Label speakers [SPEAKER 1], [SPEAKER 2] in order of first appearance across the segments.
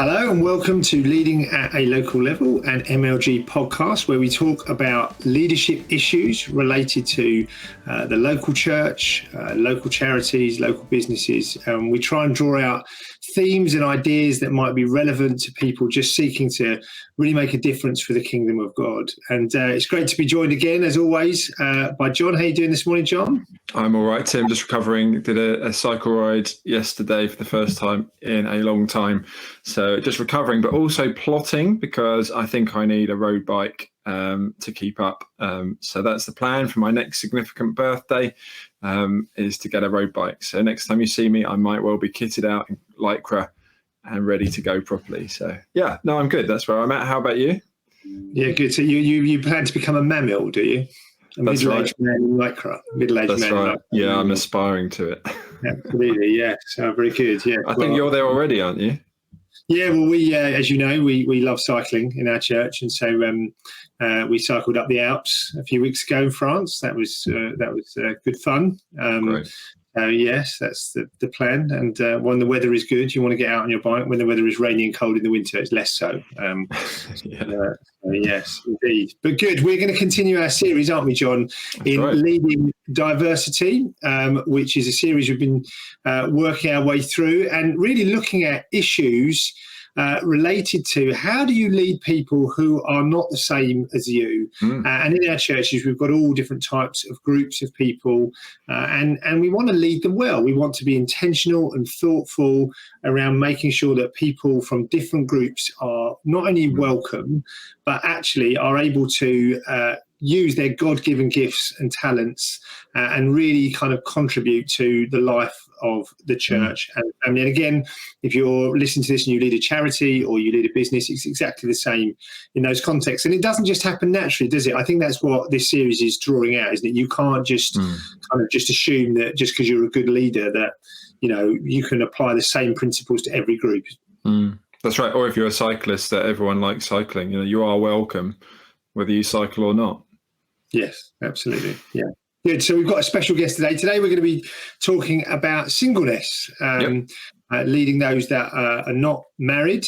[SPEAKER 1] Hello and welcome to Leading at a Local Level, an MLG podcast where we talk about leadership issues related to the local church, local charities, local businesses. We try and draw out themes and ideas that might be relevant to people just seeking to really make a difference for the kingdom of God. And it's great to be joined again, as always, by John. How are you doing this morning, John?
[SPEAKER 2] I'm all right, Tim. Just recovering. Did a cycle ride yesterday for the first time in a long time. So just recovering, but also plotting because I think I need a road bike to keep up. So that's the plan for my next significant birthday, is to get a road bike. So next time you see me, I might well be kitted out in Lycra and ready to go properly. So yeah, no, I'm good. That's where I'm at. How about you?
[SPEAKER 1] Yeah, good. So you plan to become a mammal, do you? A middle-aged man in Lycra. Middle-aged man.
[SPEAKER 2] Right. Yeah, I'm aspiring to it.
[SPEAKER 1] Absolutely, yeah. So very good. Yeah.
[SPEAKER 2] I think you're there already, aren't you?
[SPEAKER 1] Yeah, well, we, as you know, we love cycling in our church, and so we cycled up the Alps a few weeks ago in France. That was good fun.
[SPEAKER 2] Great.
[SPEAKER 1] Yes, that's the plan. And when the weather is good, you want to get out on your bike. When the weather is rainy and cold in the winter, it's less so. Yes, indeed. But good. We're going to continue our series, aren't we, John, in Leading Diversity, which is a series we've been working our way through and really looking at issues related to how do you lead people who are not the same as you. And in our churches, we've got all different types of groups of people, and we want to lead them well. We want to be intentional and thoughtful around making sure that people from different groups are not only welcome, but actually are able to use their God-given gifts and talents and really kind of contribute to the life of the church. And again, if you're listening to this and you lead a charity or you lead a business, it's exactly the same in those contexts. And it doesn't just happen naturally, does it? I think that's what this series is drawing out, isn't it? You can't just kind of just assume that just because you're a good leader that, you know, you can apply the same principles to every group.
[SPEAKER 2] That's right. Or if you're a cyclist, that everyone likes cycling, you know, you are welcome whether you cycle or not.
[SPEAKER 1] Yes, absolutely. Yeah. Good. So we've got a special guest today. Today we're going to be talking about singleness, leading those that are not married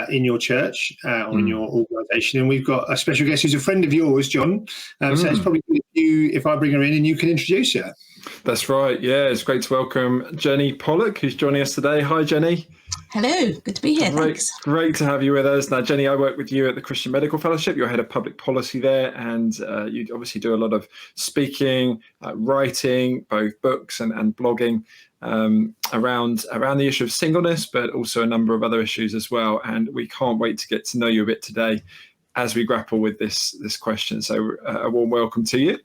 [SPEAKER 1] in your church or in your organisation. And we've got a special guest who's a friend of yours, John. So it's probably good if I bring her in and you can introduce her.
[SPEAKER 2] That's right. Yeah, it's great to welcome Jenny Pollock, who's joining us today. Hi, Jenny.
[SPEAKER 3] Hello, good to be here. Thanks.
[SPEAKER 2] Great to have you with us. Now, Jenny, I work with you at the Christian Medical Fellowship. You're head of public policy there, and you obviously do a lot of speaking, writing, both books and blogging around the issue of singleness, but also a number of other issues as well. And we can't wait to get to know you a bit today as we grapple with this question. So a warm welcome to you.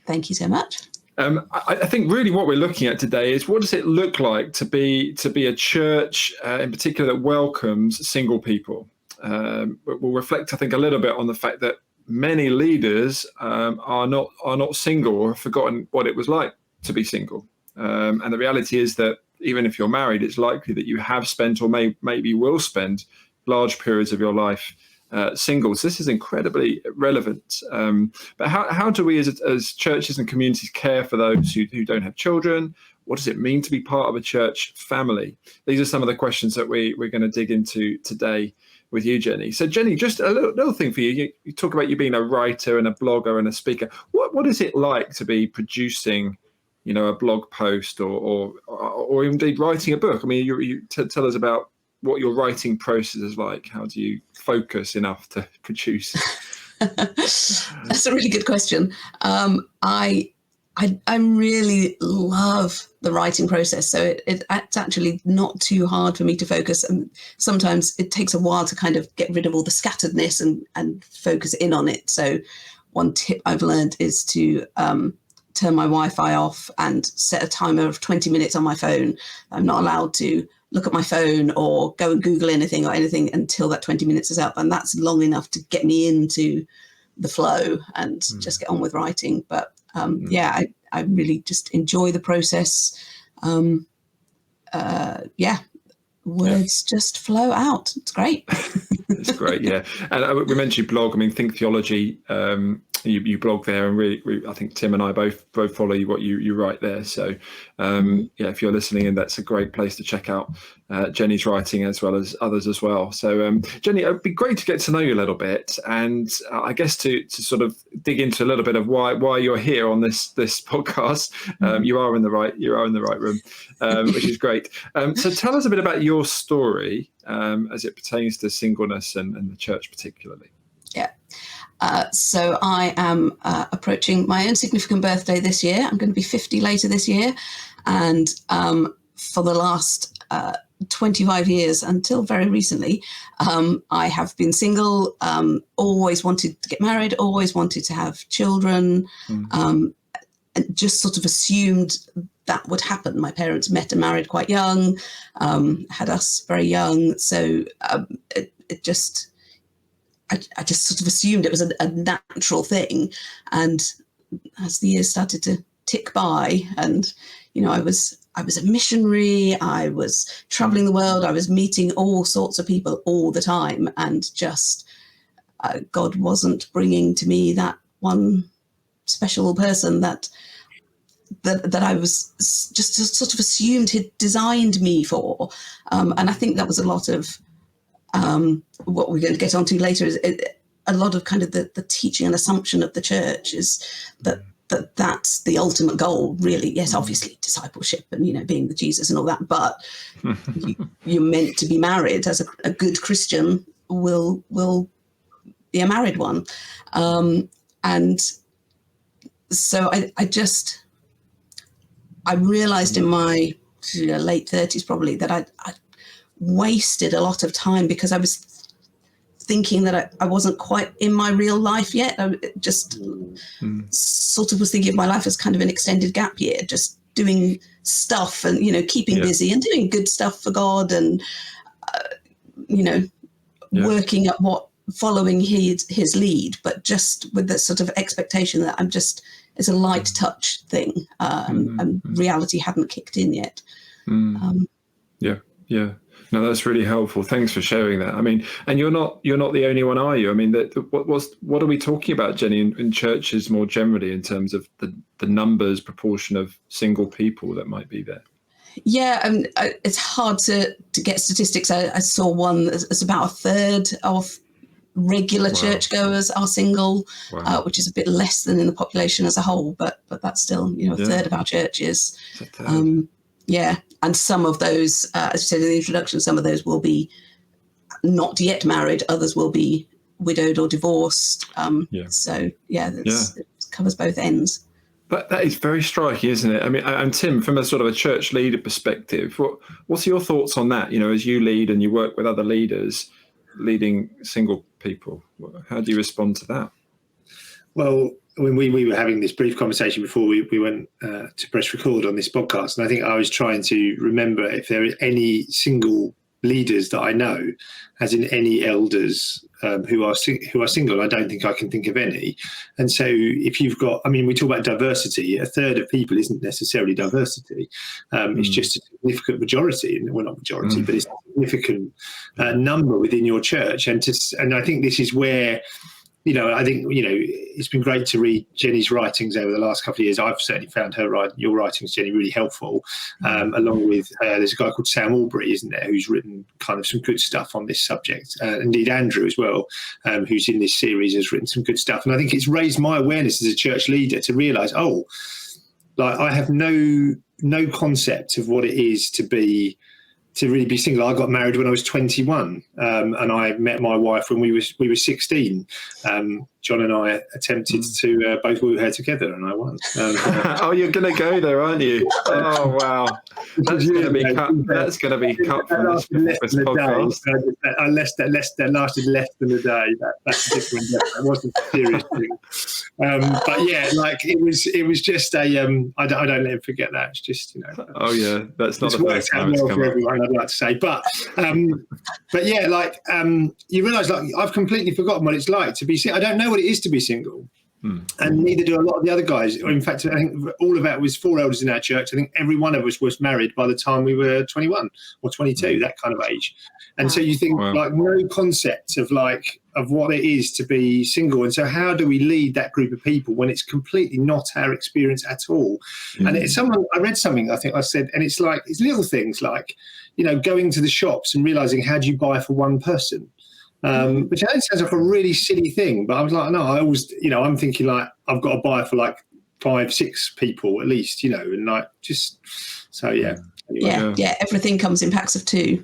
[SPEAKER 3] Thank you so much.
[SPEAKER 2] I think really what we're looking at today is what does it look like to be a church in particular that welcomes single people. We'll reflect, I think, a little bit on the fact that many leaders are not single or have forgotten what it was like to be single. And the reality is that even if you're married, it's likely that you have spent or maybe will spend large periods of your life single. So this is incredibly relevant. But how do we as churches and communities care for those who don't have children? What does it mean to be part of a church family? These are some of the questions that we're going to dig into today with you, Jenny. So Jenny, just a little thing for you. You talk about you being a writer and a blogger and a speaker. What is it like to be producing, you know, a blog post or indeed writing a book? I mean, you tell us about what your writing process is like. How do you focus enough to produce?
[SPEAKER 3] That's a really good question. I really love the writing process. So it's actually not too hard for me to focus. And sometimes it takes a while to kind of get rid of all the scatteredness and focus in on it. So one tip I've learned is to turn my Wi-Fi off and set a timer of 20 minutes on my phone. I'm not allowed to look at my phone or go and Google anything until that 20 minutes is up. And that's long enough to get me into the flow and just get on with writing. But I really just enjoy the process. Words just flow out. It's great.
[SPEAKER 2] It's great, yeah. And we mentioned blog. I mean, Think Theology you blog there, and really, I think Tim and I both follow what you write there. So if you're listening in, that's a great place to check out Jenny's writing as well as others as well. So Jenny, it'd be great to get to know you a little bit, and I guess to sort of dig into a little bit of why you're here on this podcast. You are in the right room, which is great. So tell us a bit about your story as it pertains to singleness and the church particularly.
[SPEAKER 3] Yeah. So I am approaching my own significant birthday this year. I'm going to be 50 later this year. And for the last 25 years, until very recently, I have been single, always wanted to get married, always wanted to have children, and just sort of assumed that would happen. My parents met and married quite young, had us very young. So it just... I just sort of assumed it was a natural thing. And as the years started to tick by, and, I was a missionary, I was traveling the world, I was meeting all sorts of people all the time, and just God wasn't bringing to me that one special person that I was just sort of assumed he'd designed me for. And I think that was a lot of what we're going to get onto later is a lot of kind of the teaching and assumption of the church is that's the ultimate goal, really. Yes, obviously discipleship and being with Jesus and all that, but you're meant to be married. As a good Christian will be a married one, and so I realized in my late 30s probably that I wasted a lot of time because I was thinking that I wasn't quite in my real life yet. I just sort of was thinking of my life as kind of an extended gap year, just doing stuff and, keeping busy and doing good stuff for God and, working at following his lead, but just with the sort of expectation that it's a light touch thing, and reality hadn't kicked in yet.
[SPEAKER 2] Yeah. No, that's really helpful. Thanks for sharing that. I mean, and you're not the only one, are you? I mean, what are we talking about, Jenny, in churches more generally in terms of the numbers, proportion of single people that might be there?
[SPEAKER 3] Yeah, and it's hard to get statistics. I saw one that's about a third of regular churchgoers are single, which is a bit less than in the population as a whole, but that's still a third of our churches. Yeah, and some of those, as you said in the introduction, some of those will be not yet married, others will be widowed or divorced. So, it covers both ends.
[SPEAKER 2] That is very striking, isn't it? I mean, and Tim, from a sort of a church leader perspective, what's your thoughts on that? As you lead and you work with other leaders, leading single people, how do you respond to that?
[SPEAKER 1] Well, when we were having this brief conversation before we went to press record on this podcast, and I think I was trying to remember if there are any single leaders that I know, as in any elders who are single. I don't think I can think of any. And so if you've got, we talk about diversity. A third of people isn't necessarily diversity. It's just a significant majority, well, not majority, but it's a significant number within your church. And I think this is where, I think, it's been great to read Jenny's writings over the last couple of years. I've certainly found your writings, Jenny, really helpful, along with, there's a guy called Sam Albury, isn't there, who's written kind of some good stuff on this subject. Indeed, Andrew as well, who's in this series, has written some good stuff. And I think it's raised my awareness as a church leader to realise, I have no concept of what it is to really be single. I got married when I was 21, and I met my wife when we were 16. John and I attempted to both woo her together, and I won.
[SPEAKER 2] You're going to go there, aren't you? Oh wow, that's going to be cut. That's going to be cut from this podcast.
[SPEAKER 1] That lasted less than a day. That's different. That wasn't a serious thing. But yeah, it was just a. I don't let him forget that. It's just
[SPEAKER 2] Oh yeah, that's not the first time it's come
[SPEAKER 1] for everyone, I'd like to say, but yeah, you realise I've completely forgotten what it's like to be single. I don't know what it is to be single. And neither do a lot of the other guys. In fact, I think all of that was 4 elders in our church. I think every one of us was married by the time we were 21 or 22, that kind of age. And so you think like no concept of what it is to be single. And so how do we lead that group of people when it's completely not our experience at all? And I read something, I think I said, and it's like, it's little things like, going to the shops and realizing how do you buy for one person? Which I think sounds like a really silly thing, but I was like, no, I always, I'm thinking like I've got to buy for like 5-6 people at least, and like just so Anyway.
[SPEAKER 3] Yeah. Everything comes in packs of 2,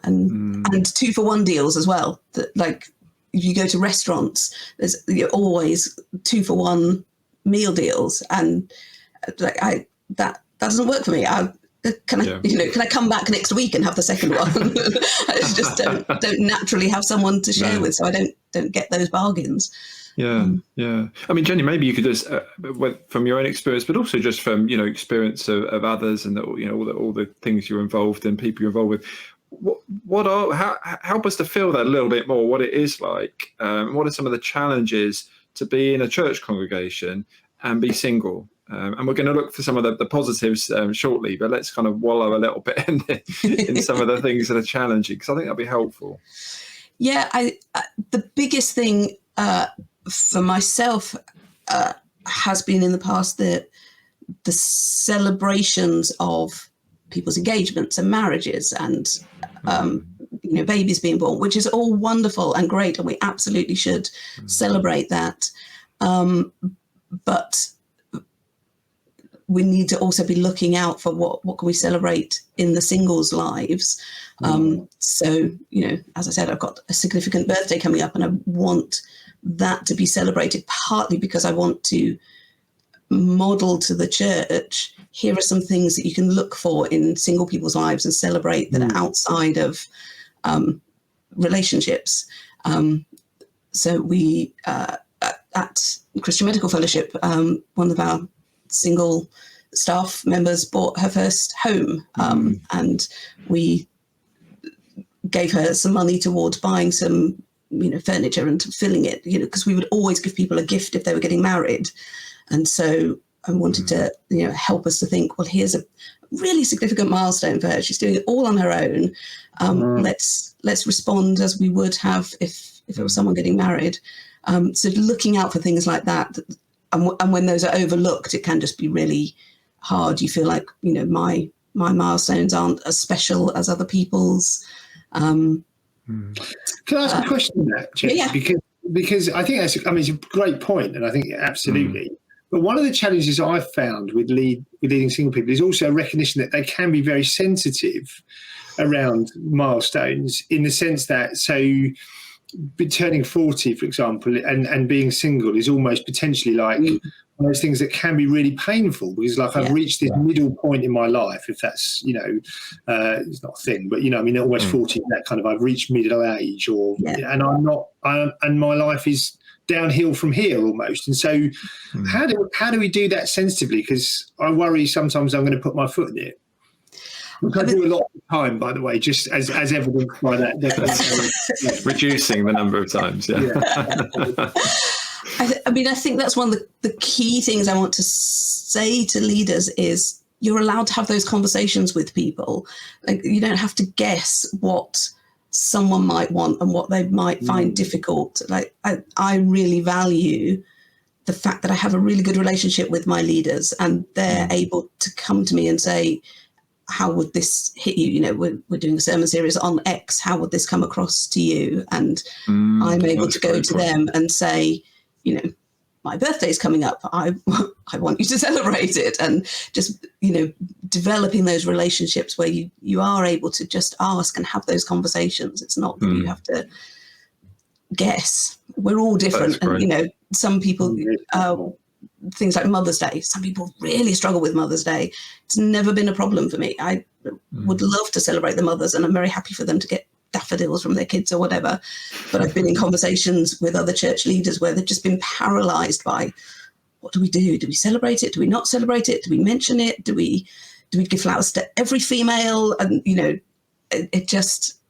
[SPEAKER 3] and 2-for-1 deals as well. That like if you go to restaurants, there's always 2-for-1 meal deals, and like that doesn't work for me. Can I come back next week and have the second one? I just don't naturally have someone to share with, so I don't get those bargains.
[SPEAKER 2] Yeah. I mean, Jenny, maybe you could just, from your own experience, but also just from experience of others, and all the things you're involved in, people you're involved with. Help us to feel that a little bit more. What it is like. What are some of the challenges to be in a church congregation and be single? And we're going to look for some of the positives shortly, but let's kind of wallow a little bit in some of the things that are challenging, because I think that'll be helpful.
[SPEAKER 3] Yeah, the biggest thing for myself has been in the past the celebrations of people's engagements and marriages and babies being born, which is all wonderful and great, and we absolutely should celebrate that. But we need to also be looking out for what can we celebrate in the singles' lives. So, as I said, I've got a significant birthday coming up, and I want that to be celebrated, partly because I want to model to the church, here are some things that you can look for in single people's lives and celebrate that are outside of relationships. So we, at Christian Medical Fellowship, one of our single staff members bought her first home, and we gave her some money towards buying some furniture and filling it, because we would always give people a gift if they were getting married. And so I wanted to help us to think, well, here's a really significant milestone for her. She's doing it all on her own. Let's respond as we would have if it was someone getting married. So looking out for things like that. And when those are overlooked, it can just be really hard. You feel like, my milestones aren't as special as other people's.
[SPEAKER 1] Can I ask a question on that, Jen?
[SPEAKER 3] Yeah.
[SPEAKER 1] Because I think it's a great point, and I think absolutely. But one of the challenges I've found with leading single people is also recognition that they can be very sensitive around milestones, in the sense that, turning 40, for example, and being single is almost potentially like one of those things that can be really painful, because I've reached this middle point in my life, if that's, it's not a thing, but, almost 40, that kind of, I've reached middle age, and and my life is downhill from here almost. And so how do we do that sensitively? Because I worry sometimes I'm going to put my foot in it. Which I do a lot of the time, by the way, just as evidenced by that.
[SPEAKER 2] Reducing the number of times,
[SPEAKER 3] I think that's one of the key things I want to say to leaders is you're allowed to have those conversations with people. Like, you don't have to guess what someone might want and what they might find difficult. Like, I really value the fact that I have a really good relationship with my leaders, and they're able to come to me and say, how would this hit you? We're doing a sermon series on X. How would this come across to you? And I'm able to go to them and say, my birthday's coming up. I want you to celebrate it. And just, developing those relationships where you are able to just ask and have those conversations. It's not that you have to guess. We're all different. And, some people, things like Mother's Day, some people really struggle with Mother's Day. It's never been a problem for me. I would love to celebrate the mothers, and I'm very happy for them to get daffodils from their kids or whatever. But I've been in conversations with other church leaders where they've just been paralyzed by, what do we do? Do we celebrate it? Do we not celebrate it? Do we mention it? Do we give flowers to every female? And, it just,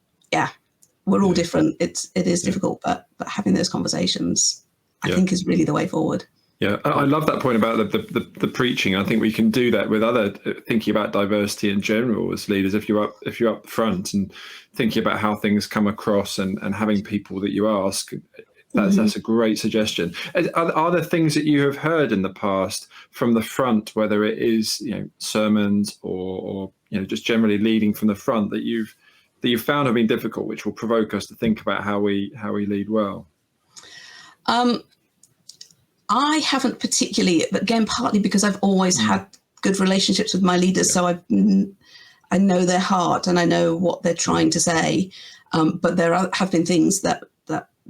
[SPEAKER 3] we're all different. It is difficult, but having those conversations, I think, is really the way forward.
[SPEAKER 2] Yeah, I love that point about the preaching. I think we can do that with other thinking about diversity in general as leaders. If you're up front and thinking about how things come across and having people that you ask, that's a great suggestion. Are there things that you have heard in the past from the front, whether it is sermons or just generally leading from the front that you've found have been difficult, which will provoke us to think about how we lead well?
[SPEAKER 3] I haven't particularly, but again, partly because I've always had good relationships with my leaders, so I know their heart and I know what they're trying to say. But there have been things that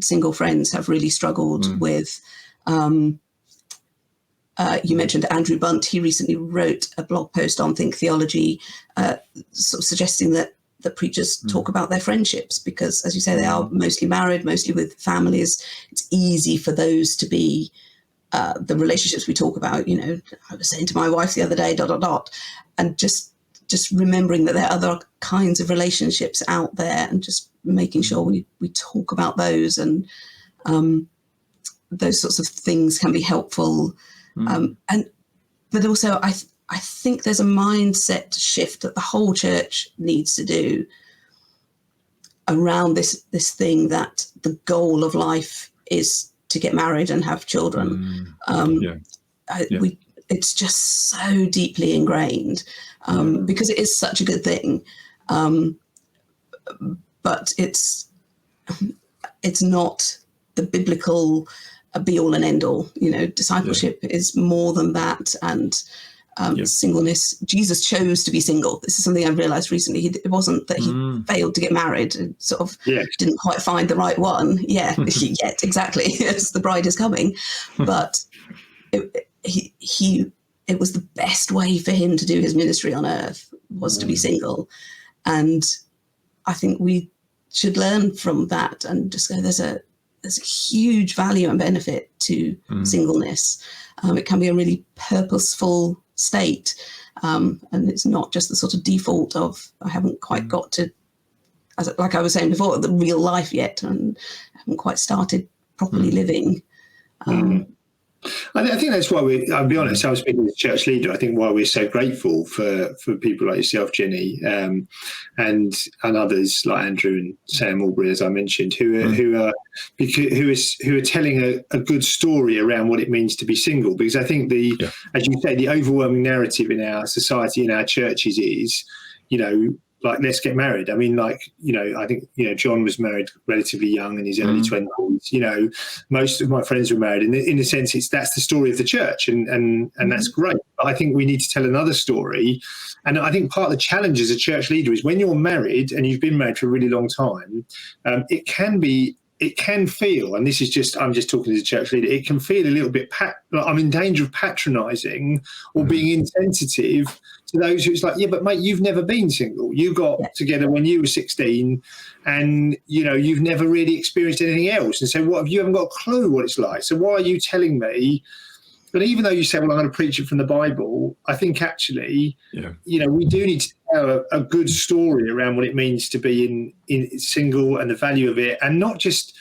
[SPEAKER 3] single friends have really struggled with. You mentioned Andrew Bunt. He recently wrote a blog post on Think Theology, sort of suggesting that preachers talk about their friendships, because, as you say, they are mostly married, mostly with families. It's easy for those to be the relationships we talk about. I was saying to my wife the other day, ... and just remembering that there are other kinds of relationships out there, and just making sure we talk about those, and those sorts of things can be helpful. But also, I think there's a mindset shift that the whole church needs to do around this thing that the goal of life is to get married and have children. It's just so deeply ingrained because it is such a good thing, but it's not the biblical be all and end all. Discipleship is more than that, and singleness. Jesus chose to be single. This is something I realized recently. It wasn't that he failed to get married and sort of didn't quite find the right one. Yet, exactly. Yes, the bride is coming, but it was the best way for him to do his ministry on earth was to be single, and I think we should learn from that and just go, there's a huge value and benefit to singleness. It can be a really purposeful state, and it's not just the sort of default of I haven't quite got to, like I was saying before, the real life yet, and haven't quite started properly living.
[SPEAKER 1] I think that's why I'll be honest, I was speaking as a church leader, I think why we're so grateful for people like yourself, Jenny, and others like Andrew and Sam Albury, as I mentioned, who are telling a good story around what it means to be single. Because I think as you say, the overwhelming narrative in our society, in our churches is, like, let's get married. I mean, I think, John was married relatively young in his early 20s. Most of my friends were married. And in a sense, that's the story of the church, and that's great. But I think we need to tell another story. And I think part of the challenge as a church leader is when you're married and you've been married for a really long time, it can feel, and this is I'm just talking as a church leader, it can feel a little bit, like I'm in danger of patronising or being insensitive to those who's like, yeah, but mate, you've never been single. You got together when you were 16 and, you've never really experienced anything else. And so you haven't got a clue what it's like. So why are you telling me? But even though you say, well, I'm going to preach it from the Bible, I think actually, we do need to tell a good story around what it means to be in single and the value of it, and not just,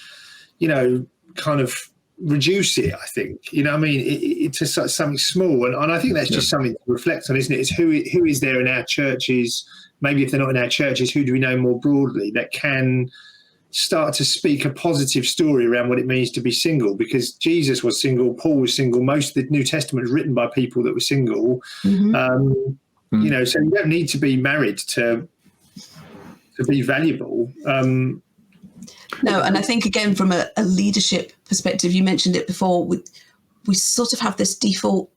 [SPEAKER 1] kind of reduce it. I think, it's just something small. And I think that's just something to reflect on, isn't it? It's who is there in our churches? Maybe if they're not in our churches, who do we know more broadly that can start to speak a positive story around what it means to be single? Because Jesus was single, Paul was single, most of the New Testament is written by people that were single. So you don't need to be married to be valuable.
[SPEAKER 3] No, and I think, again, from a leadership perspective, you mentioned it before, we sort of have this default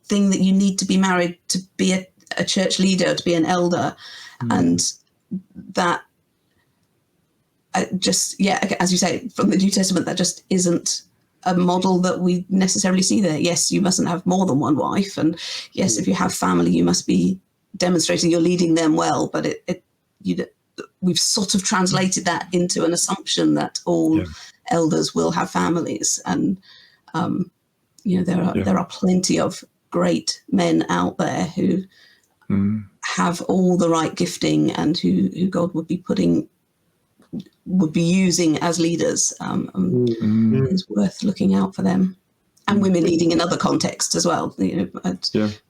[SPEAKER 3] thing that you need to be married to be a church leader, to be an elder, and that as you say, from the New Testament, that just isn't a model that we necessarily see there. Yes, you mustn't have more than one wife, and yes, if you have family, you must be demonstrating you're leading them well, but we've sort of translated that into an assumption that all elders will have families, and there are plenty of great men out there who have all the right gifting and who God would be using as leaders. It's worth looking out for them. and women leading in other contexts as well.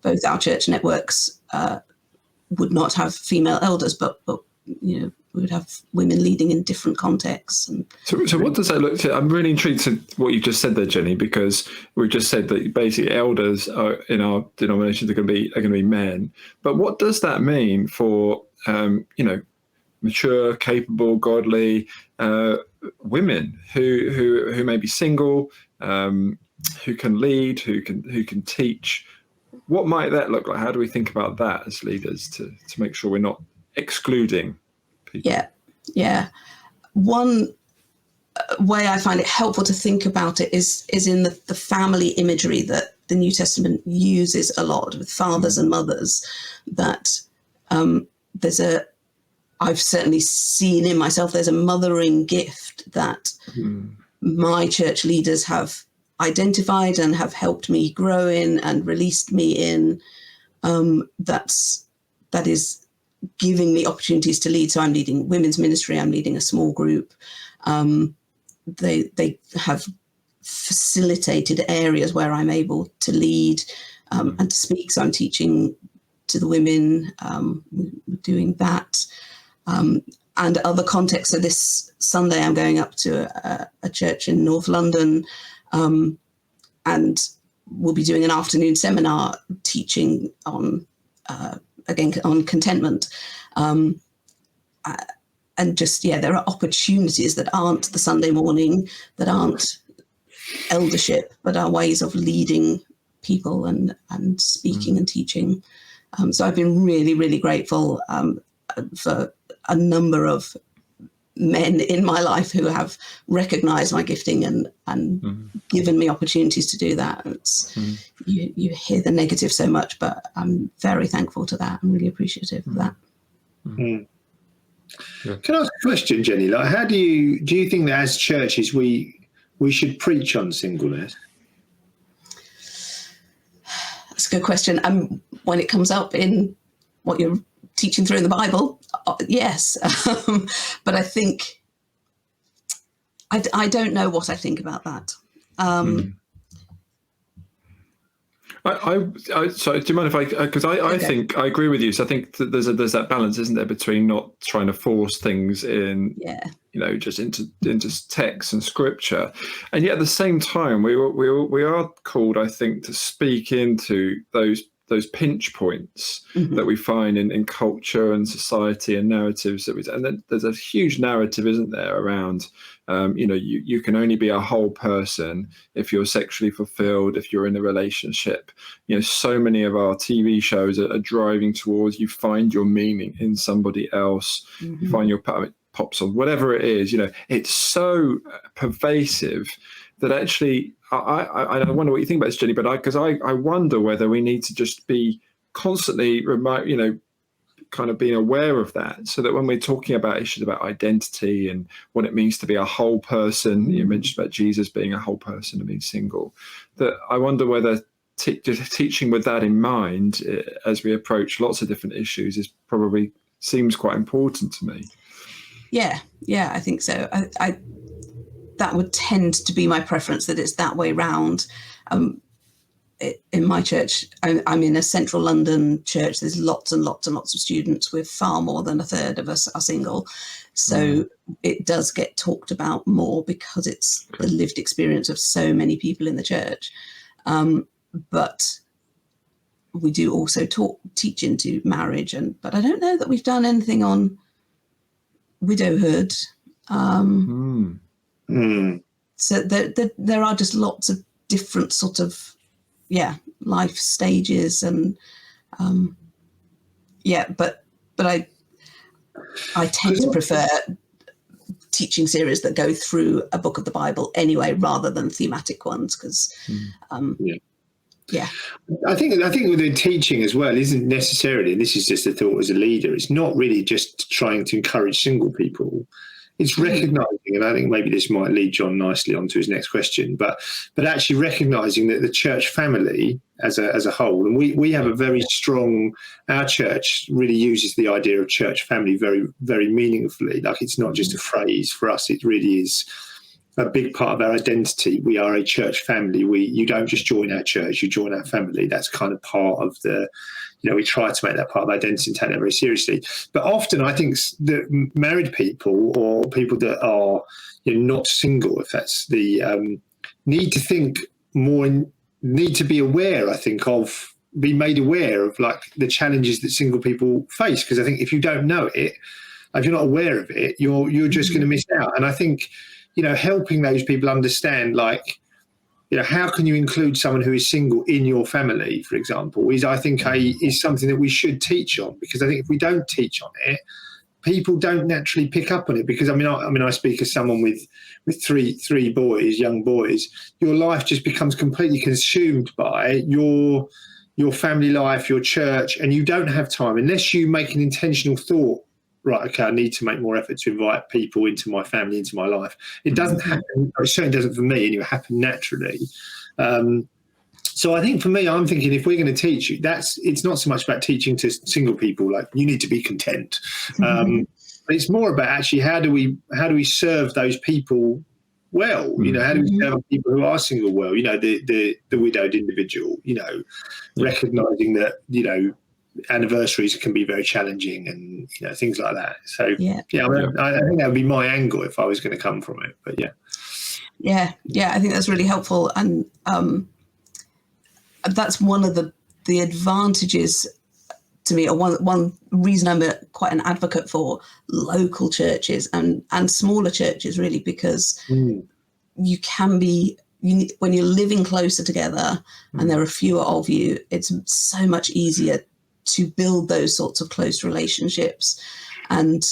[SPEAKER 3] Both our church networks would not have female elders, but we would have women leading in different contexts. And
[SPEAKER 2] so what does that look like? I'm really intrigued to what you just said there, Jenny, because we've just said that basically elders in our denominations are going to be men. But what does that mean for mature, capable, godly women who may be single, who can lead, who can teach? What might that look like? How do we think about that as leaders to make sure we're not excluding people?
[SPEAKER 3] Yeah. One way I find it helpful to think about it is in the family imagery that the New Testament uses a lot with fathers and mothers. That I've certainly seen in myself, there's a mothering gift that my church leaders have identified and have helped me grow in and released me in. That is giving me opportunities to lead. So I'm leading women's ministry, I'm leading a small group. They have facilitated areas where I'm able to lead and to speak. So I'm teaching to the women, doing that. And other contexts. So this Sunday, I'm going up to a church in North London, and we'll be doing an afternoon seminar teaching on contentment. And just, there are opportunities that aren't the Sunday morning, that aren't eldership, but are ways of leading people and speaking and teaching. So I've been really, really grateful for a number of men in my life who have recognized my gifting and given me opportunities to do that. You hear the negative so much, but I'm very thankful to that. I'm really appreciative of that.
[SPEAKER 1] Yeah. Can I ask a question, Jenny? Like, how do you think that as churches we should preach on singleness?
[SPEAKER 3] That's a good question. When it comes up in what you're teaching through in the Bible, yes. But I think I don't know what I think about that.
[SPEAKER 2] Sorry, do you mind if because I think I agree with you. So I think that there's that balance, isn't there, between not trying to force things in, just into text and scripture, and yet at the same time we are called, I think, to speak into those pinch points that we find in culture and society and narratives and then there's a huge narrative, isn't there, around you can only be a whole person if you're sexually fulfilled, if you're in a relationship. So many of our TV shows are driving towards you find your meaning in somebody else, you find your pops on whatever it is. It's so pervasive that actually I wonder what you think about this, Jenny, but I wonder whether we need to just be constantly kind of being aware of that, so that when we're talking about issues about identity and what it means to be a whole person, you mentioned about Jesus being a whole person and being single, that I wonder whether just teaching with that in mind as we approach lots of different issues seems quite important to me. Yeah,
[SPEAKER 3] I think so. I that would tend to be my preference, that it's that way round. In my church, I'm in a central London church. There's lots and lots and lots of students. With far more than a third of us are single. So it does get talked about more because it's the lived experience of so many people in the church. But we do also teach into marriage, but I don't know that we've done anything on widowhood. So there are just lots of different sort of life stages, and but I tend to prefer teaching series that go through a book of the Bible anyway, rather than thematic ones, because
[SPEAKER 1] I think with the teaching as well isn't necessarily, and this is just a thought as a leader, it's not really just trying to encourage single people. It's recognising, and I think maybe this might lead John nicely onto his next question, but actually recognising that the church family as a whole, and we have a very strong, our church really uses the idea of church family very, very meaningfully. Like, it's not just a phrase for us, it really is a big part of our identity. We are a church family. You don't just join our church, you join our family. That's kind of part of the, we try to make that part of identity and take that very seriously. But often I think that married people or people that are not single, if that's the, need to think more and need to be aware, I think, of be made aware of like the challenges that single people face. Because I think if you don't know it, if you're not aware of it, you're just going to miss out. And I think, helping those people understand, like, how can you include someone who is single in your family, for example, is something that we should teach on. Because I think if we don't teach on it, people don't naturally pick up on it. Because I speak as someone with three boys, young boys. Your life just becomes completely consumed by your family life, your church, and you don't have time unless you make an intentional thought. Right, okay, I need to make more effort to invite people into my family, into my life. It doesn't happen. It certainly doesn't for me, and it happen naturally. So I think for me, I'm thinking if we're going to teach you, it's not so much about teaching to single people, like you need to be content. But it's more about actually how do we serve those people well? How do we serve people who are single well? The widowed individual. Recognizing that anniversaries can be very challenging and things like that. So I think that would be my angle if I was going to come from it. But
[SPEAKER 3] I think that's really helpful, and that's one of the advantages to me, or one reason I'm quite an advocate for local churches and smaller churches, really, because you can be when you're living closer together and there are fewer of you, it's so much easier to build those sorts of close relationships. And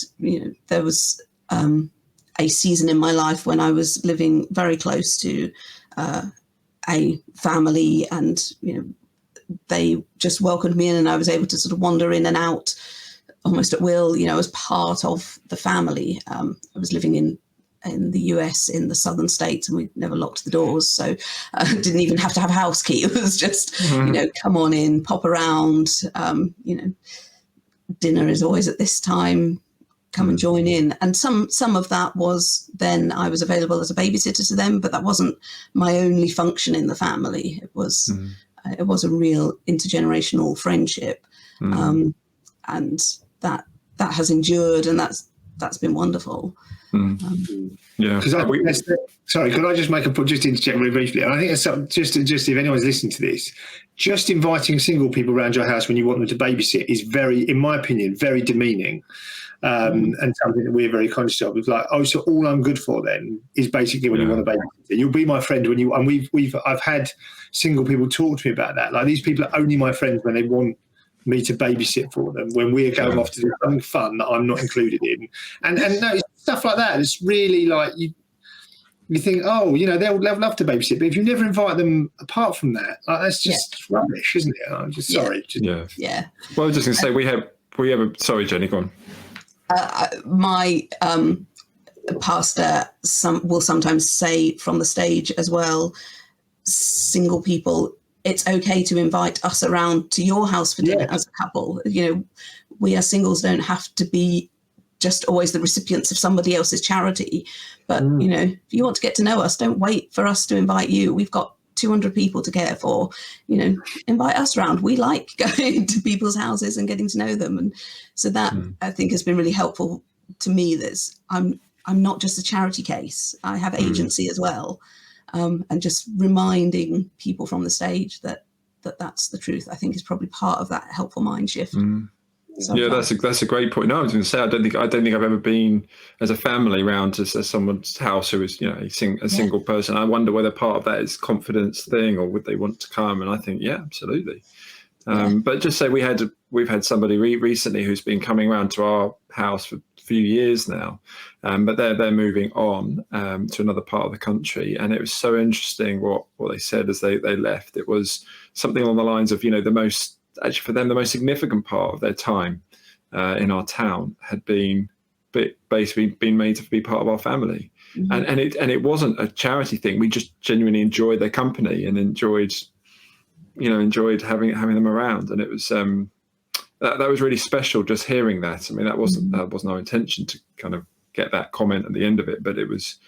[SPEAKER 3] there was a season in my life when I was living very close to a family, and they just welcomed me in, and I was able to sort of wander in and out almost at will, as part of the family. I was living in the US, in the southern states, and we never locked the doors, so didn't even have to have a house key. It was just come on in, pop around, dinner is always at this time, come and join in. And some of that was then I was available as a babysitter to them, but that wasn't my only function in the family. It was a real intergenerational friendship, and that has endured, and that's been wonderful.
[SPEAKER 1] Sorry, could I just make a point, just interject very briefly? And I think it's something, just if anyone's listening to this, just inviting single people around your house when you want them to babysit is very, in my opinion, very demeaning, and something that we're very conscious of. It's like, so all I'm good for then is basically when you want to babysit. You'll be my friend when you. And I've had single people talk to me about that. Like, these people are only my friends when they want me to babysit for them, when we're going off to do something fun that I'm not included in, and no, stuff like that. It's really like you think, they'll love to babysit, but if you never invite them apart from that, that's just rubbish, isn't it? I'm just sorry.
[SPEAKER 2] Well, I was just going to say we have sorry, Jenny, go on.
[SPEAKER 3] My pastor will sometimes say from the stage as well, single people, it's okay to invite us around to your house for dinner as a couple. We as singles don't have to be just always the recipients of somebody else's charity. But, if you want to get to know us, don't wait for us to invite you. We've got 200 people to care for. Invite us around. We like going to people's houses and getting to know them. And so that, I think, has been really helpful to me. I'm not just a charity case. I have agency as well. And just reminding people from the stage that's the truth, I think, is probably part of that helpful mind shift.
[SPEAKER 2] That's a great point. No, I was going to say I don't think I've ever been as a family round to someone's house who is a single person. I wonder whether part of that is confidence thing, or would they want to come? And I think absolutely. But just say we've had somebody recently who's been coming around to our house for a few years now, but they're moving on to another part of the country, and it was so interesting what they said as they left. It was something along the lines of for them the most significant part of their time in our town had been basically been made to be part of our family, and it wasn't a charity thing. We just genuinely enjoyed their company and enjoyed having them around, and it was that was really special. Just hearing that, I mean, that wasn't our intention to kind of get that comment at the end of it, but it was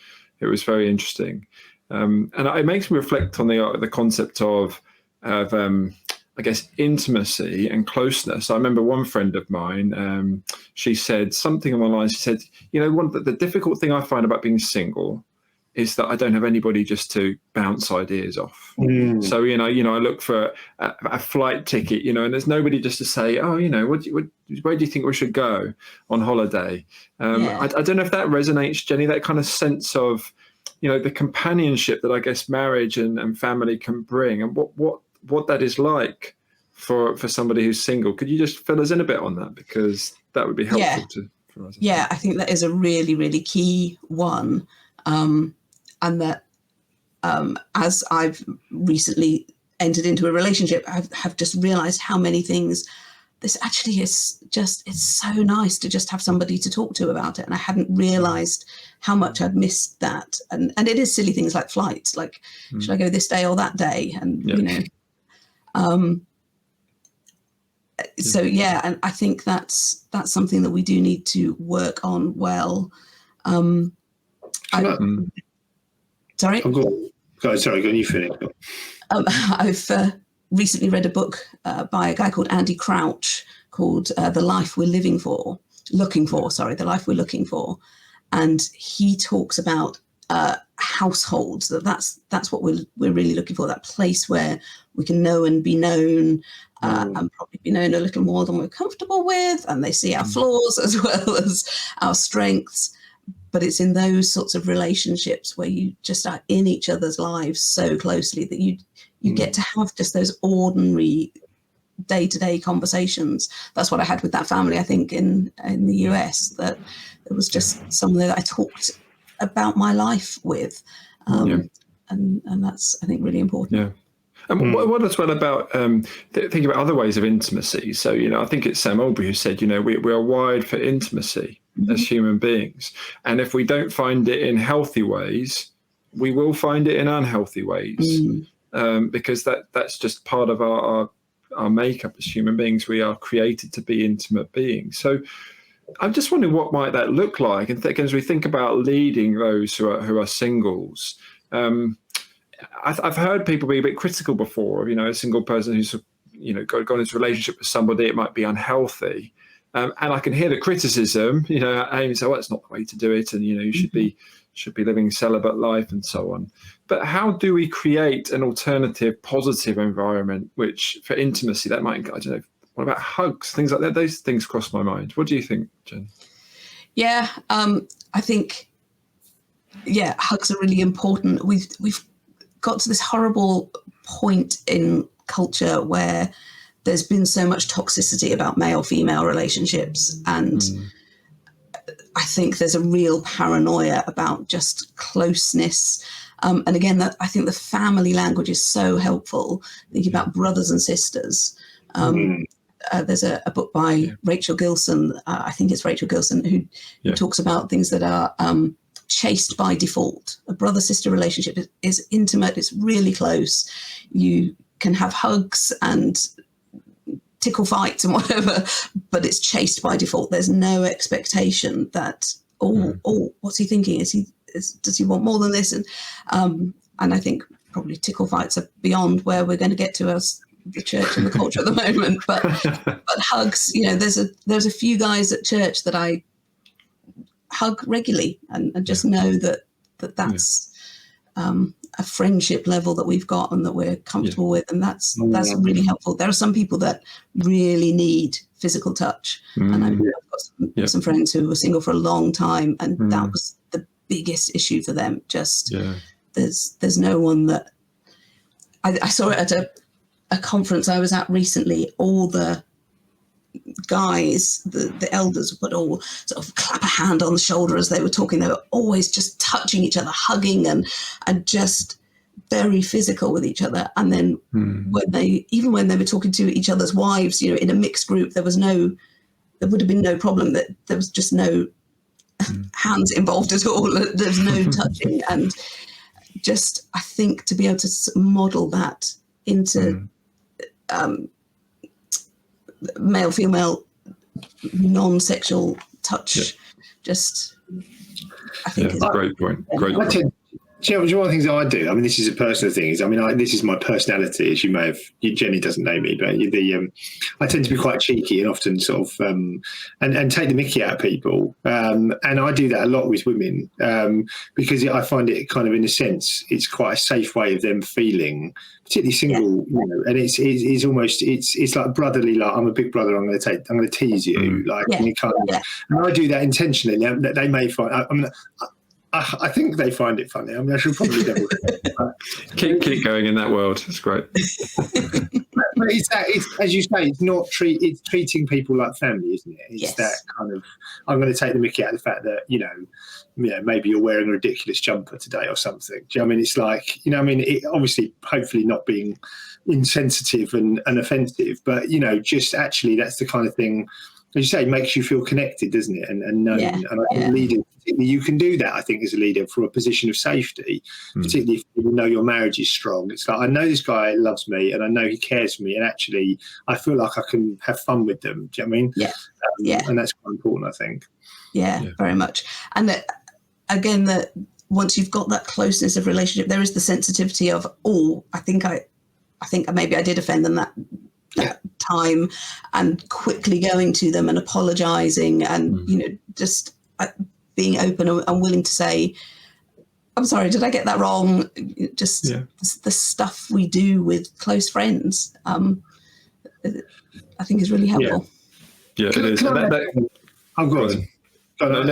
[SPEAKER 2] very interesting. And it makes me reflect on the concept of I guess, intimacy and closeness. I remember one friend of mine, she said something along the lines, she said, the difficult thing I find about being single is that I don't have anybody just to bounce ideas off. So, I look for a flight ticket, and there's nobody just to say, oh, where do you think we should go on holiday? I don't know if that resonates, Jenny, that kind of sense of, the companionship that I guess marriage and family can bring, and what that is like for somebody who's single. Could you just fill us in a bit on that? Because that would be helpful for us.
[SPEAKER 3] Yeah, I think that is a really, really key one. And that as I've recently entered into a relationship, I have just realized how many things this actually is it's so nice to just have somebody to talk to about it. And I hadn't realized how much I'd missed that. And it is silly things like flights, like, should I go this day or that day? And, so, and I think that's something that we do need to work on well. Sorry?
[SPEAKER 1] Sorry, go on, you finish.
[SPEAKER 3] I've recently read a book by a guy called Andy Crouch called The Life We're Looking For. And he talks about households, that's what we're really looking for, that place where we can know and be known, and probably be known a little more than we're comfortable with, and they see our flaws as well as our strengths. But it's in those sorts of relationships where you just are in each other's lives so closely that you get to have just those ordinary day-to-day conversations. That's what I had with that family, I think, in the US, that it was just someone that I talked about my life with. And that's, I think, really important.
[SPEAKER 2] Yeah. And what as well about thinking about other ways of intimacy. So, I think it's Sam Albury who said, we are wired for intimacy as human beings. And if we don't find it in healthy ways, we will find it in unhealthy ways, because that's just part of our makeup as human beings. We are created to be intimate beings. So I'm just wondering, what might that look like? And as we think about leading those who are singles, I've heard people be a bit critical before of, a single person who's, gone into a relationship with somebody, it might be unhealthy. And I can hear the criticism, Amy say, well, it's not the way to do it. And, you should be living celibate life and so on. But how do we create an alternative, positive environment, which for intimacy, that might, I don't know, what about hugs, things like that? Those things cross my mind. What do you think, Jen?
[SPEAKER 3] Yeah, I think, hugs are really important. We've got to this horrible point in culture where there's been so much toxicity about male-female relationships. And I think there's a real paranoia about just closeness. And again, I think the family language is so helpful, thinking about brothers and sisters. There's a book by Rachel Gilson, I think it's Rachel Gilson, who talks about things that are chaste by default. A brother-sister relationship is intimate, it's really close. You can have hugs and tickle fights and whatever, but it's chaste by default. There's no expectation that, what's he thinking? Does he want more than this? And I think probably tickle fights are beyond where we're going to get to as the church and the culture at the moment. But hugs, there's a few guys at church that I hug regularly and just know that's a friendship level that we've got and that we're comfortable with, and that's really helpful. There are some people that really need physical touch, and I've got some friends who were single for a long time, and that was the biggest issue for them. Just there's no one that I saw it at a conference I was at recently. All the guys, the elders would all sort of clap a hand on the shoulder as they were talking. They were always just touching each other, hugging, and just very physical with each other. And then when they were talking to each other's wives, in a mixed group, there would have been no problem. That there was just no hands involved at all. There's no touching. And just, I think, to be able to model that into male-female non-sexual touch, just I think
[SPEAKER 2] that's a great point. Great point.
[SPEAKER 1] Do you know one of the things I do? I mean, this is a personal thing. This is my personality, as Jenny doesn't know me, but I tend to be quite cheeky and often sort of and take the mickey out of people. And I do that a lot with women because I find it kind of, in a sense, it's quite a safe way of them feeling, particularly single. You know, and it's almost it's like brotherly. Like, I'm a big brother. I'm going to tease you. And you kind of, and I do that intentionally. That they may find. I think they find it funny. I mean, I should probably double
[SPEAKER 2] keep going in that world. It's great.
[SPEAKER 1] But it's as you say, it's treating people like family, isn't it? It's that kind of, I'm going to take the mickey out of the fact that, maybe you're wearing a ridiculous jumper today or something. Do you know what I mean? It's like, obviously, hopefully not being insensitive and offensive, but, just actually that's the kind of thing, as you say, makes you feel connected, doesn't it? And known. And I think leaders, you can do that, I think, as a leader from a position of safety, particularly if you know your marriage is strong. It's like, I know this guy loves me and I know he cares for me, and actually I feel like I can have fun with them. Do you know what I mean? And that's quite important, I think.
[SPEAKER 3] Yeah, very much. And again, that once you've got that closeness of relationship, there is the sensitivity of, I think maybe I did offend them that time, and quickly going to them and apologizing and just being open and willing to say, I'm sorry, did I get that wrong? Just the stuff we do with close friends, I think is really helpful.
[SPEAKER 2] Yeah, it is.
[SPEAKER 1] I'm good. About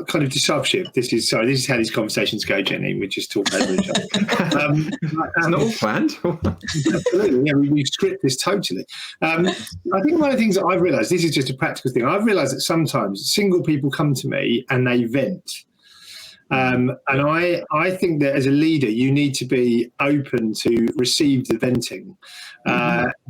[SPEAKER 1] kind of discipleship. This is how these conversations go, Jenny. We just talk over each other.
[SPEAKER 2] It's not all planned.
[SPEAKER 1] Absolutely, we script this totally. I think one of the things that I've realised, this is just a practical thing. I've realised that sometimes single people come to me and they vent. And I think that as a leader, you need to be open to receive the venting,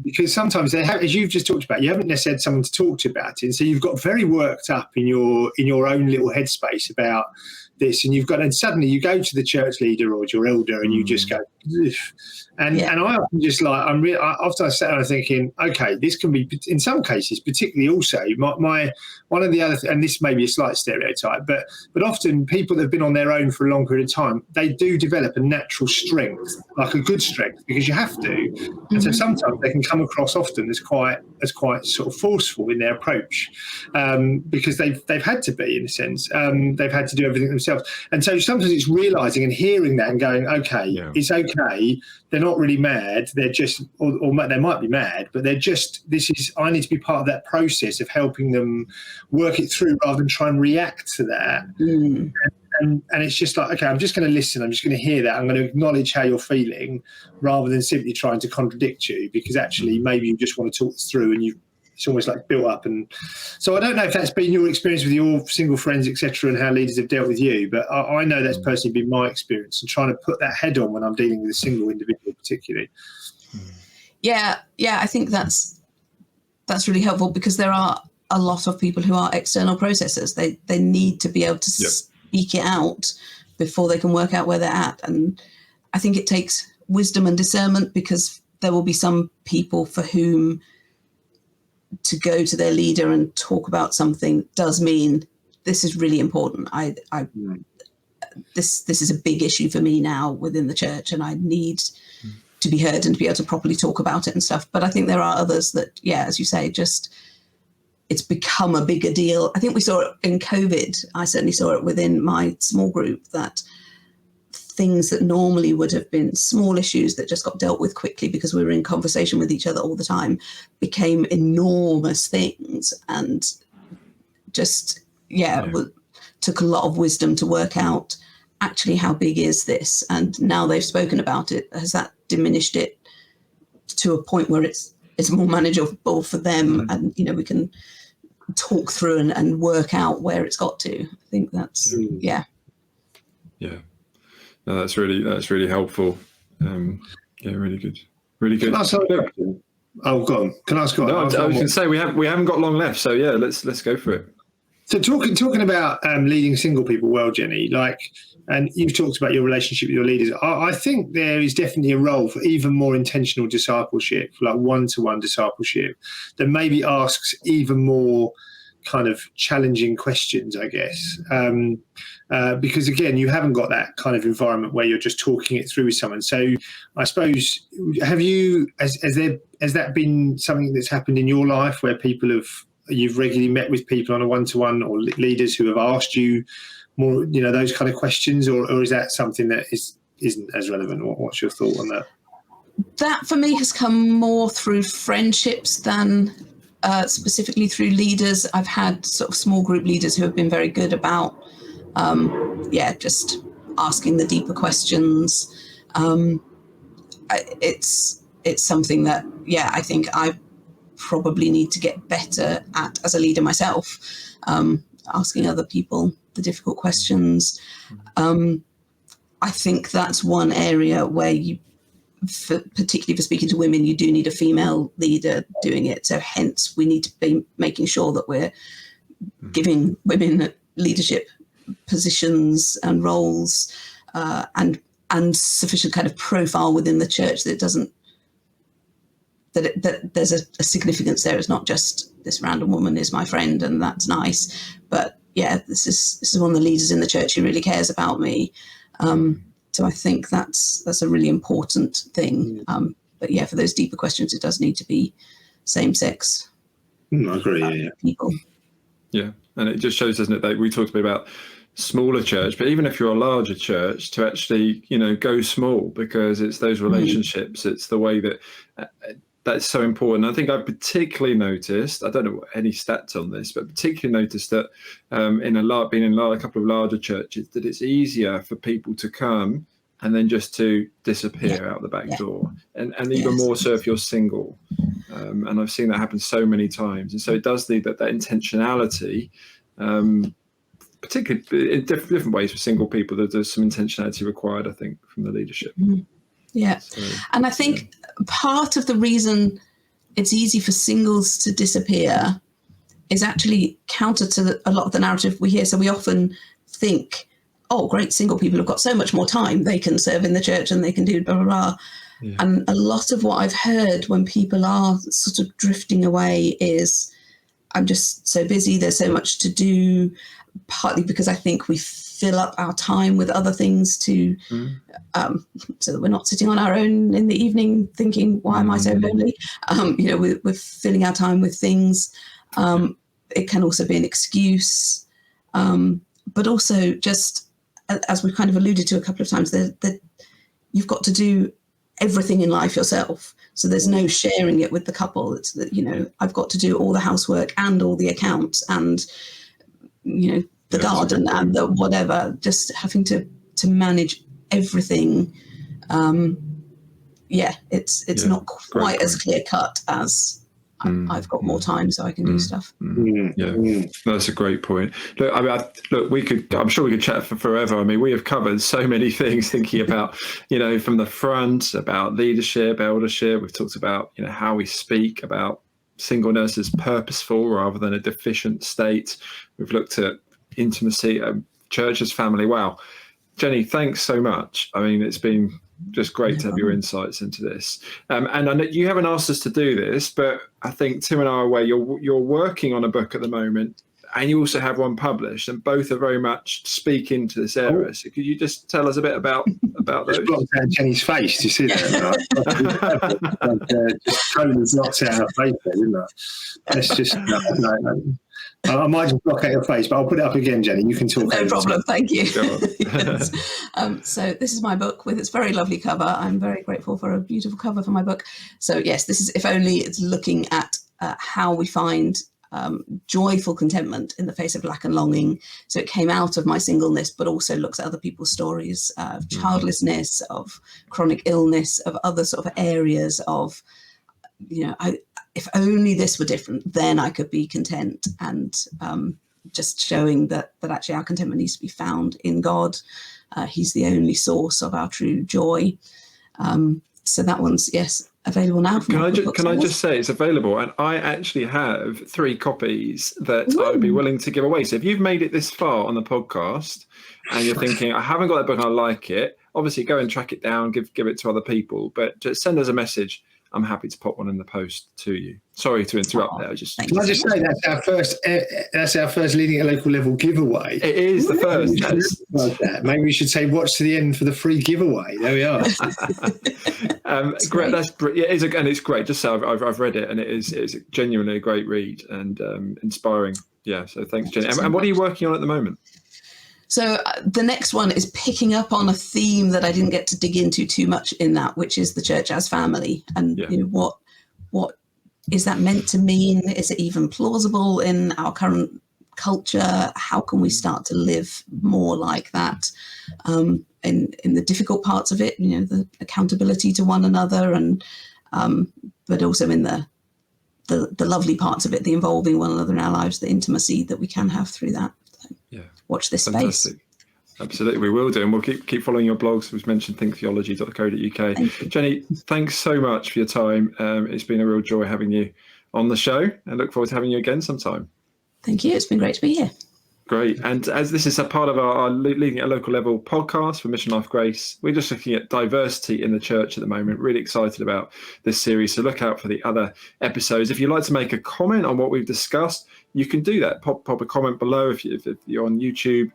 [SPEAKER 1] because sometimes they have, as you've just talked about, you haven't necessarily had someone to talk to about it, and so you've got very worked up in your own little headspace about this, and suddenly you go to the church leader or your elder, and you just go, ugh. And I often just after I sat there thinking, okay, this can be, in some cases, particularly also my one of the other, and this may be a slight stereotype, but often people that have been on their own for a long period of time, they do develop a natural strength, like a good strength, because you have to. And so sometimes they can come across often as quite sort of forceful in their approach, because they've had to be, in a sense. They've had to do everything themselves. And so sometimes it's realising and hearing that and going, okay, it's okay. They're not really mad. They're just, or they might be mad, but they're just, I need to be part of that process of helping them work it through rather than try and react to that. And it's just like, okay, I'm just going to listen. I'm just going to hear that. I'm going to acknowledge how you're feeling rather than simply trying to contradict you, because actually maybe you just want to talk this through, and it's almost like built up. And so I don't know if that's been your experience with your single friends, etc., and how leaders have dealt with you, but I know that's personally been my experience, and trying to put that head on when I'm dealing with a single individual particularly.
[SPEAKER 3] Yeah, I think that's really helpful, because there are a lot of people who are external processors. They need to be able to speak it out before they can work out where they're at. And I think it takes wisdom and discernment, because there will be some people for whom to go to their leader and talk about something does mean, this is really important. This is a big issue for me now within the church, and I need to be heard and to be able to properly talk about it and stuff. But I think there are others that, as you say, just it's become a bigger deal. I think we saw it in COVID. I certainly saw it within my small group, that things that normally would have been small issues that just got dealt with quickly because we were in conversation with each other all the time became enormous things, and just took a lot of wisdom to work out actually how big is this. And now they've spoken about it, has that diminished it to a point where it's more manageable for them, and we can talk through and work out where it's got to. I think that's
[SPEAKER 2] No, that's really helpful. Really good.
[SPEAKER 1] Can I ask a question? Oh, go on. Can I ask?
[SPEAKER 2] No, I was going to say we haven't got long left, so let's go for it.
[SPEAKER 1] So talking about leading single people well, Jenny, and you've talked about your relationship with your leaders. I think there is definitely a role for even more intentional discipleship, like one-to-one discipleship, that maybe asks even more kind of challenging questions, I guess, because again, you haven't got that kind of environment where you're just talking it through with someone. So I suppose, has that been something that's happened in your life where you've regularly met with people on a one-to-one, or leaders who have asked you more, those kind of questions, or is that something that isn't as relevant? What's your thought on that?
[SPEAKER 3] That for me has come more through friendships than specifically through leaders. I've had sort of small group leaders who have been very good about, just asking the deeper questions. It's something that, I think I probably need to get better at as a leader myself, asking other people the difficult questions. I think that's one area where particularly for speaking to women, you do need a female leader doing it. So hence we need to be making sure that we're giving women leadership positions and roles, and sufficient kind of profile within the church that it doesn't, that there's a significance there. It's not just this random woman is my friend and that's nice, but this is one of the leaders in the church who really cares about me. So I think that's a really important thing. But for those deeper questions, it does need to be same-sex.
[SPEAKER 1] I agree.
[SPEAKER 3] People.
[SPEAKER 2] Yeah, and it just shows, doesn't it, that we talked a bit about smaller church, but even if you're a larger church, to actually go small, because it's those relationships, it's the way that that's so important. I think I've particularly noticed, I don't know any stats on this, but particularly noticed that being in a couple of larger churches, that it's easier for people to come and then just to disappear out the back door, and even more so if you're single. And I've seen that happen so many times. And so it does need that intentionality, particularly in different ways for single people, that there's some intentionality required, I think, from the leadership.
[SPEAKER 3] Yeah. So, and I think part of the reason it's easy for singles to disappear is actually counter to a lot of the narrative we hear. So we often think, oh, great, single people have got so much more time. They can serve in the church and they can do blah, blah, blah. Yeah. And a lot of what I've heard when people are sort of drifting away is, I'm just so busy, there's so much to do, partly because I think we fill up our time with other things so that we're not sitting on our own in the evening thinking, why am I so lonely? We're filling our time with things. It can also be an excuse, but also just, as we've kind of alluded to a couple of times, that you've got to do everything in life yourself. So there's no sharing it with the couple. It's that, I've got to do all the housework and all the accounts and, the garden and the whatever, just having to manage everything. It's not quite as clear cut as I've got more time so I can do stuff.
[SPEAKER 2] That's a great point. Look, I'm sure we could chat for forever. I mean, we have covered so many things, thinking about, from the front, about leadership, eldership. We've talked about, how we speak, about singleness as purposeful rather than a deficient state. We've looked at intimacy, church as family. Wow. Jenny, thanks so much. I mean, it's been just great to have your insights into this. And I know you haven't asked us to do this, but I think Tim and I are aware you're working on a book at the moment, and you also have one published, and both are very much speak into this area. So could you just tell us a bit about those?
[SPEAKER 1] Just blocked out Jenny's face. Do you see that? Just totally blocked out her face there, didn't I? That's just no. I might just block out your face, but I'll put it up again, Jenny. You can talk.
[SPEAKER 3] No problem. Thank you. Yes. So this is my book with its very lovely cover. I'm very grateful for a beautiful cover for my book. So yes, this is, if only, it's looking at how we find joyful contentment in the face of lack and longing. So it came out of my singleness, but also looks at other people's stories of childlessness, of chronic illness, of other sort of areas of, if only this were different, then I could be content. And just showing that actually our contentment needs to be found in God. He's the only source of our true joy. So that one's, available now.
[SPEAKER 2] Can I just say it's available, and I actually have 3 copies that I would be willing to give away. So if you've made it this far on the podcast and you're thinking, I haven't got that book and I like it, obviously go and track it down, give it to other people, but just send us a message. I'm happy to pop one in the post to you. Sorry to interrupt there.
[SPEAKER 1] Can I just say that's our first Leading at a Local Level giveaway.
[SPEAKER 2] It is the first. Yes.
[SPEAKER 1] Maybe we should say watch to the end for the free giveaway. There we are.
[SPEAKER 2] Great. And it's great. Just so I've read it, and it's genuinely a great read and inspiring. Yeah. So thanks, Jenny. And what are you working on at the moment?
[SPEAKER 3] So the next one is picking up on a theme that I didn't get to dig into too much in that, which is the church as family, and what is that meant to mean? Is it even plausible in our current culture? How can we start to live more like that? In the difficult parts of it, the accountability to one another, and but also in the lovely parts of it, the involving one another in our lives, the intimacy that we can have through that. So, watch this
[SPEAKER 2] Fantastic. Space. Absolutely, we will do, and we'll keep following your blogs. We've mentioned thinktheology.co.uk. Jenny, thanks so much for your time. It's been a real joy having you on the show, and look forward to having you again sometime.
[SPEAKER 3] Thank you. It's been great to be here.
[SPEAKER 2] Great. And as this is a part of our Leading at a Local Level podcast for Mission Life Grace, we're just looking at diversity in the church at the moment. Really excited about this series. So look out for the other episodes. If you'd like to make a comment on what we've discussed, you can do that. Pop a comment below if you're on YouTube.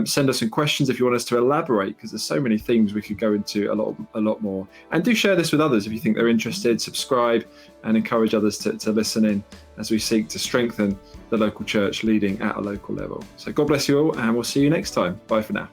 [SPEAKER 2] Send us some questions if you want us to elaborate, because there's so many themes we could go into a lot more. And do share this with others if you think they're interested. Subscribe and encourage others to listen in as we seek to strengthen the local church leading at a local level. So God bless you all, and we'll see you next time. Bye for now.